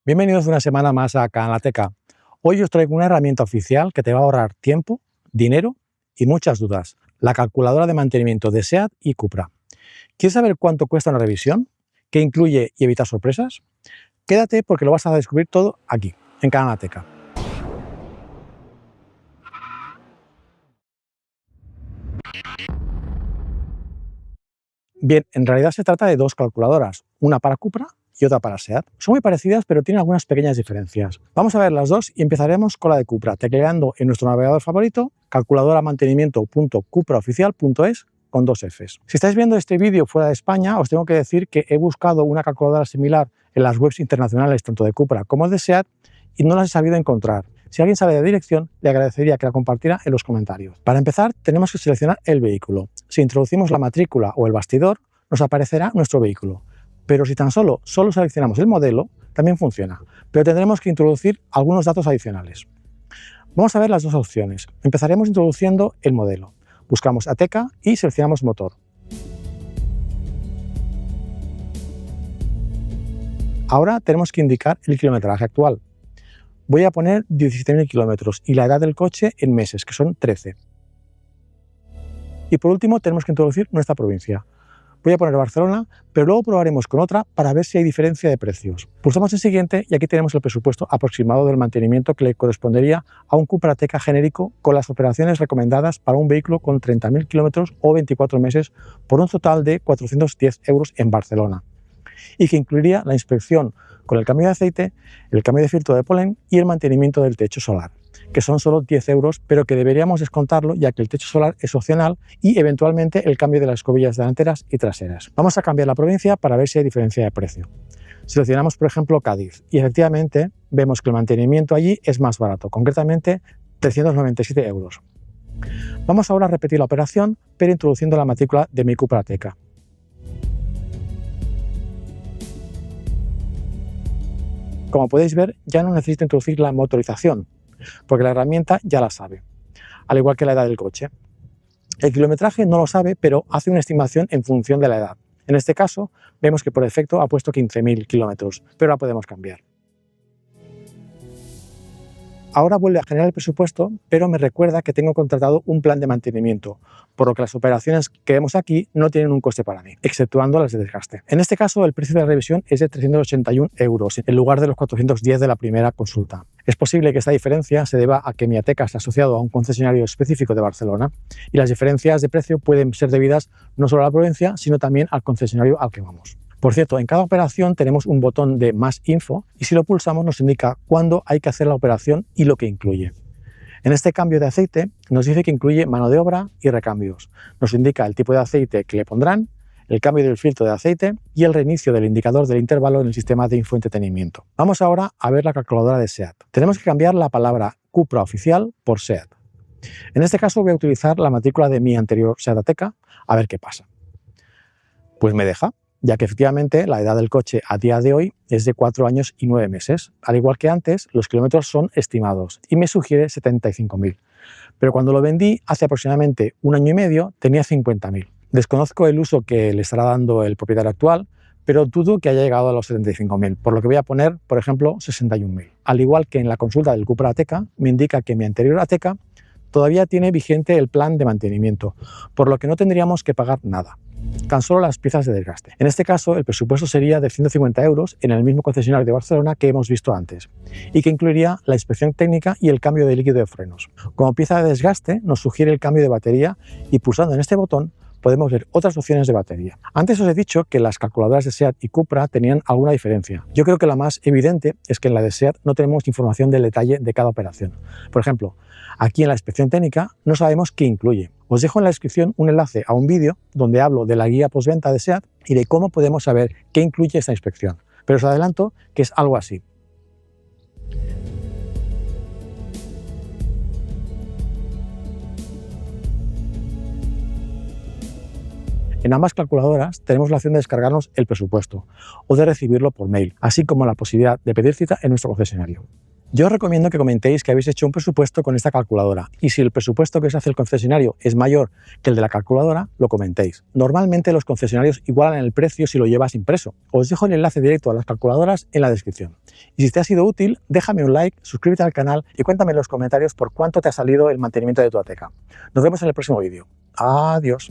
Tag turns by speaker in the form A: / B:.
A: Bienvenidos una semana más a Canalateca. Hoy os traigo una herramienta oficial que te va a ahorrar tiempo, dinero y muchas dudas. La calculadora de mantenimiento de SEAT y Cupra. ¿Quieres saber cuánto cuesta una revisión? ¿Qué incluye y evitar sorpresas? Quédate porque lo vas a descubrir todo aquí, en Canalateca. Bien, en realidad se trata de dos calculadoras, una para Cupra y otra para SEAT. Son muy parecidas, pero tienen algunas pequeñas diferencias. Vamos a ver las dos y empezaremos con la de Cupra, tecleando en nuestro navegador favorito calculadoramantenimiento.cupraoficial.es con dos Fs. Si estáis viendo este vídeo fuera de España, os tengo que decir que he buscado una calculadora similar en las webs internacionales, tanto de Cupra como de SEAT, y no las he sabido encontrar. Si alguien sabe de dirección, le agradecería que la compartiera en los comentarios. Para empezar, tenemos que seleccionar el vehículo. Si introducimos la matrícula o el bastidor, nos aparecerá nuestro vehículo. Pero si tan solo seleccionamos el modelo, también funciona, pero tendremos que introducir algunos datos adicionales. Vamos a ver las dos opciones. Empezaremos introduciendo el modelo. Buscamos Ateca y seleccionamos motor. Ahora tenemos que indicar el kilometraje actual. Voy a poner 17.000 kilómetros y la edad del coche en meses, que son 13. Y por último tenemos que introducir nuestra provincia. Voy a poner Barcelona, pero luego probaremos con otra para ver si hay diferencia de precios. Pulsamos en siguiente y aquí tenemos el presupuesto aproximado del mantenimiento que le correspondería a un Cupra Ateca genérico con las operaciones recomendadas para un vehículo con 30.000 kilómetros o 24 meses por un total de 410 euros en Barcelona, y que incluiría la inspección con el cambio de aceite, el cambio de filtro de polen y el mantenimiento del techo solar, que son solo 10 euros, pero que deberíamos descontarlo ya que el techo solar es opcional, y eventualmente el cambio de las escobillas delanteras y traseras. Vamos a cambiar la provincia para ver si hay diferencia de precio. Seleccionamos, por ejemplo, Cádiz y efectivamente vemos que el mantenimiento allí es más barato, concretamente 397 euros. Vamos ahora a repetir la operación, pero introduciendo la matrícula de mi Cupra Ateca. Como podéis ver, ya no necesito introducir la motorización, porque la herramienta ya la sabe, al igual que la edad del coche. El kilometraje no lo sabe, pero hace una estimación en función de la edad. En este caso, vemos que por defecto ha puesto 15.000 kilómetros, pero la podemos cambiar. Ahora vuelve a generar el presupuesto, pero me recuerda que tengo contratado un plan de mantenimiento, por lo que las operaciones que vemos aquí no tienen un coste para mí, exceptuando las de desgaste. En este caso, el precio de la revisión es de 381 euros, en lugar de los 410 de la primera consulta. Es posible que esta diferencia se deba a que mi Ateca está asociado a un concesionario específico de Barcelona, y las diferencias de precio pueden ser debidas no solo a la provincia, sino también al concesionario al que vamos. Por cierto, en cada operación tenemos un botón de más info y si lo pulsamos nos indica cuándo hay que hacer la operación y lo que incluye. En este cambio de aceite nos dice que incluye mano de obra y recambios. Nos indica el tipo de aceite que le pondrán, el cambio del filtro de aceite y el reinicio del indicador del intervalo en el sistema de infoentretenimiento. Vamos ahora a ver la calculadora de SEAT. Tenemos que cambiar la palabra Cupra oficial por SEAT. En este caso voy a utilizar la matrícula de mi anterior SEAT Ateca a ver qué pasa. Pues me deja, ya que efectivamente la edad del coche a día de hoy es de 4 años y 9 meses. Al igual que antes, los kilómetros son estimados y me sugiere 75.000. Pero cuando lo vendí hace aproximadamente un año y medio tenía 50.000. Desconozco el uso que le estará dando el propietario actual, pero dudo que haya llegado a los 75.000, por lo que voy a poner, por ejemplo, 61.000. Al igual que en la consulta del Cupra Ateca, me indica que mi anterior Ateca todavía tiene vigente el plan de mantenimiento, por lo que no tendríamos que pagar nada, tan solo las piezas de desgaste. En este caso, el presupuesto sería de 150 euros en el mismo concesionario de Barcelona que hemos visto antes, y que incluiría la inspección técnica y el cambio de líquido de frenos. Como pieza de desgaste, nos sugiere el cambio de batería y pulsando en este botón podemos ver otras opciones de batería. Antes os he dicho que las calculadoras de SEAT y Cupra tenían alguna diferencia. Yo creo que la más evidente es que en la de SEAT no tenemos información del detalle de cada operación. Por ejemplo, aquí en la inspección técnica no sabemos qué incluye. Os dejo en la descripción un enlace a un vídeo donde hablo de la guía postventa de SEAT y de cómo podemos saber qué incluye esta inspección. Pero os adelanto que es algo así. En ambas calculadoras tenemos la opción de descargarnos el presupuesto o de recibirlo por mail, así como la posibilidad de pedir cita en nuestro concesionario. Yo os recomiendo que comentéis que habéis hecho un presupuesto con esta calculadora y si el presupuesto que os hace el concesionario es mayor que el de la calculadora, lo comentéis. Normalmente los concesionarios igualan el precio si lo llevas impreso. Os dejo el enlace directo a las calculadoras en la descripción. Y si te ha sido útil, déjame un like, suscríbete al canal y cuéntame en los comentarios por cuánto te ha salido el mantenimiento de tu Ateca. Nos vemos en el próximo vídeo. Adiós.